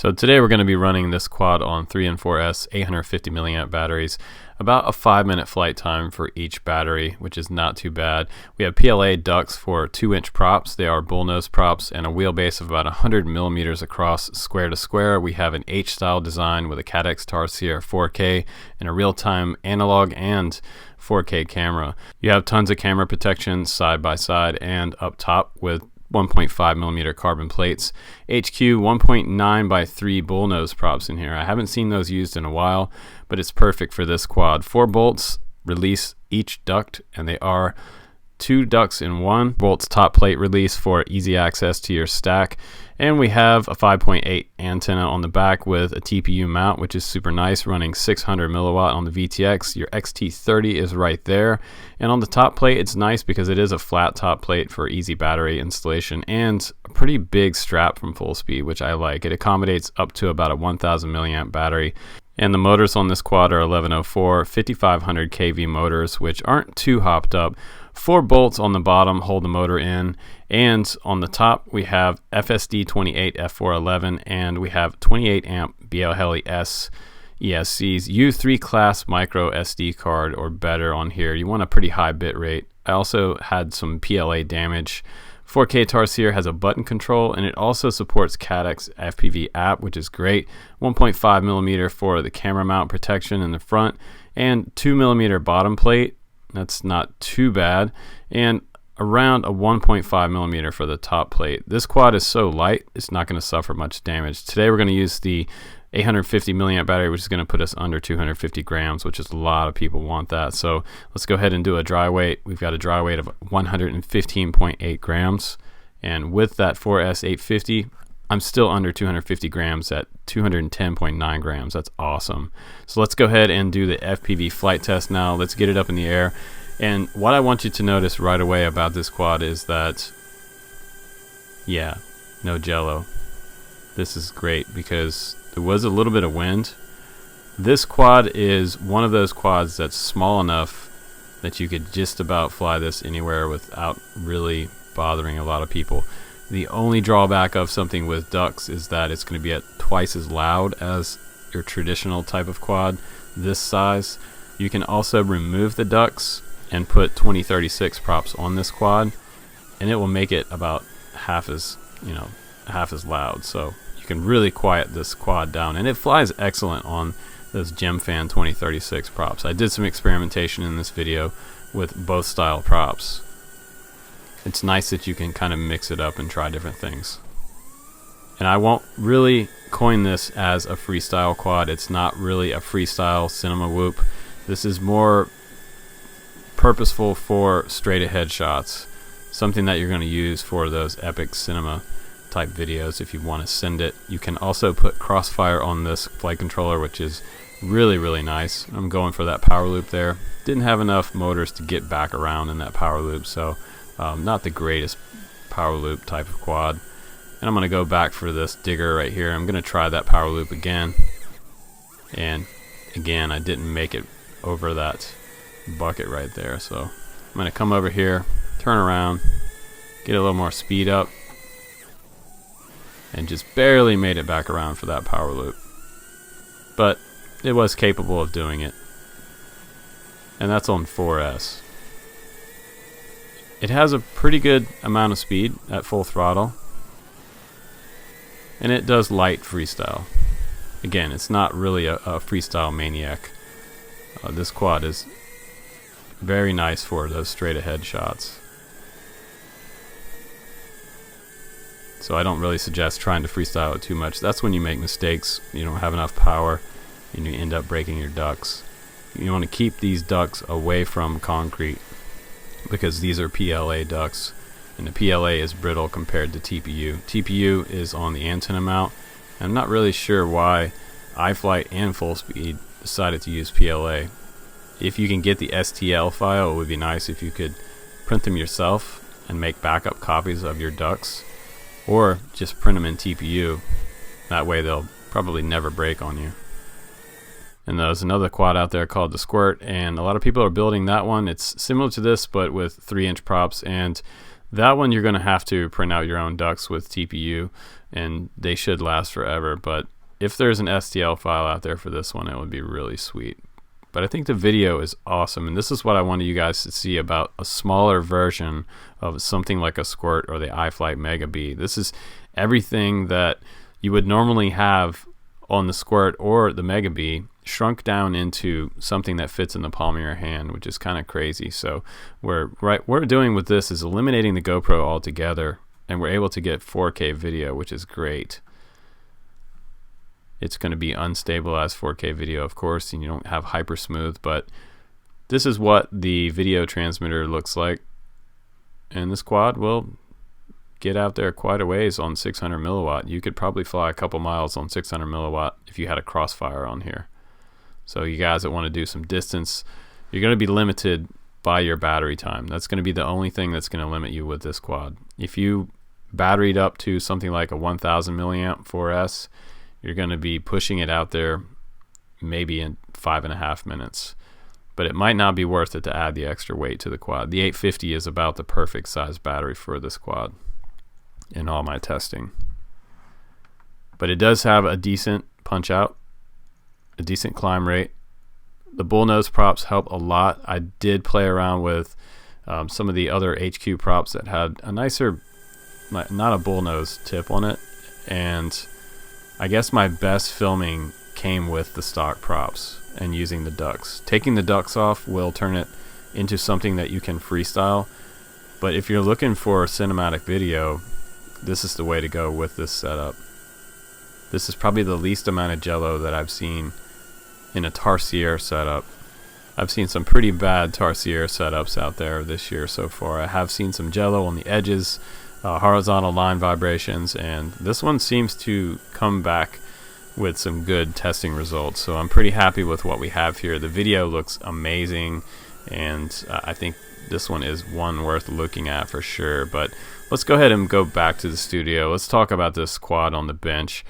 So today we're going to be running this quad on 3 and 4S 850 milliamp batteries, about a 5-minute flight time for each battery, which is not too bad. We have PLA ducts for 2-inch props. They are bullnose props and a wheelbase of about 100 millimeters across square to square. We have an H-style design with a Cadex Tarsier 4K and a real-time analog and 4K camera. You have tons of camera protection side by side and up top with 1.5 millimeter carbon plates. HQ 1.9 by 3 bullnose props in here. I haven't seen those used in a while, but it's perfect for this quad. 4 bolts release each duct, and they are 2 ducts in 1. Bolts top plate release for easy access to your stack. And we have a 5.8 antenna on the back with a TPU mount, which is super nice, running 600 milliwatt on the VTX. Your XT30 is right there. And on the top plate, it's nice because it is a flat top plate for easy battery installation and a pretty big strap from FullSpeed, which I like. It accommodates up to about a 1000 milliamp battery. And the motors on this quad are 1104 5500 kV motors, which aren't too hopped up. 4 bolts on the bottom hold the motor in, and on the top we have FSD 28 F411, and we have 28 amp BL S ESCs, U3 class micro SD card or better on here. You want a pretty high bit rate. I also had some PLA damage. 4K Tarsier has a button control, and it also supports Cadex FPV app, which is great. 1.5 millimeter for the camera mount protection in the front, and 2 millimeter bottom plate. That's not too bad, and around a 1.5 millimeter for the top plate. This quad is so light, it's not going to suffer much damage. Today we're going to use the 850 milliamp battery, which is going to put us under 250 grams, which is a lot of people want that. So let's go ahead and do a dry weight. We've got a dry weight of 115.8 grams, and with that 4S 850, I'm still under 250 grams at 210.9 grams. That's awesome. So let's go ahead and do the FPV flight test now. Let's get it up in the air. And what I want you to notice right away about this quad is that, yeah, no jello. This is great because there was a little bit of wind. This quad is one of those quads that's small enough that you could just about fly this anywhere without really bothering a lot of people. The only drawback of something with ducts is that it's going to be at twice as loud as your traditional type of quad this size. You can also remove the ducts and put 2036 props on this quad, and it will make it about half as loud. So you can really quiet this quad down, and it flies excellent on those Gemfan 2036 props. I did some experimentation in this video with both style props. It's nice that you can kind of mix it up and try different things. And I won't really coin this as a freestyle quad. It's not really a freestyle cinema whoop. This is more purposeful for straight ahead shots. Something that you're going to use for those epic cinema type videos if you want to send it. You can also put crossfire on this flight controller, which is really, really nice. I'm going for that power loop there. Didn't have enough motors to get back around in that power loop, so not the greatest power loop type of quad. And I'm going to go back for this digger right here. I'm going to try that power loop again. And again, I didn't make it over that bucket right there. So I'm going to come over here, turn around, get a little more speed up, and just barely made it back around for that power loop. But it was capable of doing it. And that's on 4S. It has a pretty good amount of speed at full throttle, and it does light freestyle. Again, it's not really a freestyle maniac. This quad is very nice for those straight ahead shots. So I don't really suggest trying to freestyle it too much. That's when you make mistakes. You don't have enough power and you end up breaking your ducts. You want to keep these ducts away from concrete, because these are PLA ducts, and the PLA is brittle compared to TPU. TPU is on the antenna mount, and I'm not really sure why iFlight and FullSpeed decided to use PLA. If you can get the STL file, it would be nice if you could print them yourself and make backup copies of your ducts, or just print them in TPU. That way they'll probably never break on you. And there's another quad out there called the Squirt, and a lot of people are building that one. It's similar to this, but with 3-inch props, and that one you're going to have to print out your own ducts with TPU, and they should last forever. But if there's an STL file out there for this one, it would be really sweet. But I think the video is awesome, and this is what I wanted you guys to see about a smaller version of something like a Squirt or the iFlight Mega Bee. This is everything that you would normally have on the Squirt or the Mega Bee shrunk down into something that fits in the palm of your hand, which is kind of crazy. So what we're doing with this is eliminating the GoPro altogether, and we're able to get 4K video, which is great. It's going to be unstable as 4K video, of course, and you don't have hyper smooth, but this is what the video transmitter looks like. And this quad will get out there quite a ways on 600 milliwatt. You could probably fly a couple miles on 600 milliwatt if you had a Crossfire on here. So you guys that want to do some distance, you're going to be limited by your battery time. That's going to be the only thing that's going to limit you with this quad. If you batteried up to something like a 1000 milliamp 4S, you're going to be pushing it out there maybe in 5.5 minutes. But it might not be worth it to add the extra weight to the quad. The 850 is about the perfect size battery for this quad in all my testing. But it does have a decent punch out, a decent climb rate. The bullnose props help a lot. I did play around with some of the other HQ props that had a nicer, not a bullnose tip on it, and I guess my best filming came with the stock props and using the ducts. Taking the ducts off will turn it into something that you can freestyle, but if you're looking for cinematic video, this is the way to go with this setup. This is probably the least amount of jello that I've seen in a Tarsier setup. I've seen some pretty bad Tarsier setups out there this year so far. I have seen some jello on the edges, horizontal line vibrations, and this one seems to come back with some good testing results. So I'm pretty happy with what we have here. The video looks amazing, and I think this one is one worth looking at for sure. But let's go ahead and go back to the studio. Let's talk about this quad on the bench.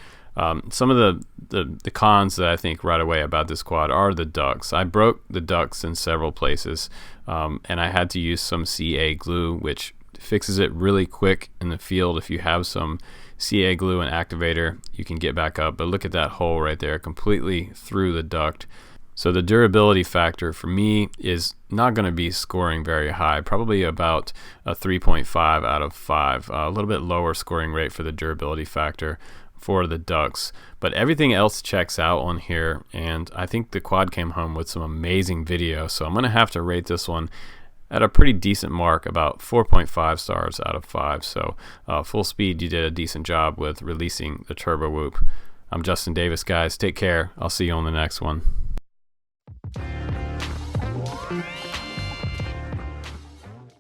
Some of the cons that I think right away about this quad are the ducts. I broke the ducts in several places, and I had to use some CA glue, which fixes it really quick in the field. If you have some CA glue and activator, you can get back up. But look at that hole right there, completely through the duct. So the durability factor for me is not going to be scoring very high, probably about a 3.5 out of 5. A little bit lower scoring rate for the durability factor for the ducts, but everything else checks out on here, and I think the quad came home with some amazing video. So I'm going to have to rate this one at a pretty decent mark, about 4.5 stars out of 5. So FullSpeed, you did a decent job with releasing the TurboWhoop. I'm Justin Davis, guys. Take care. I'll see you on the next one.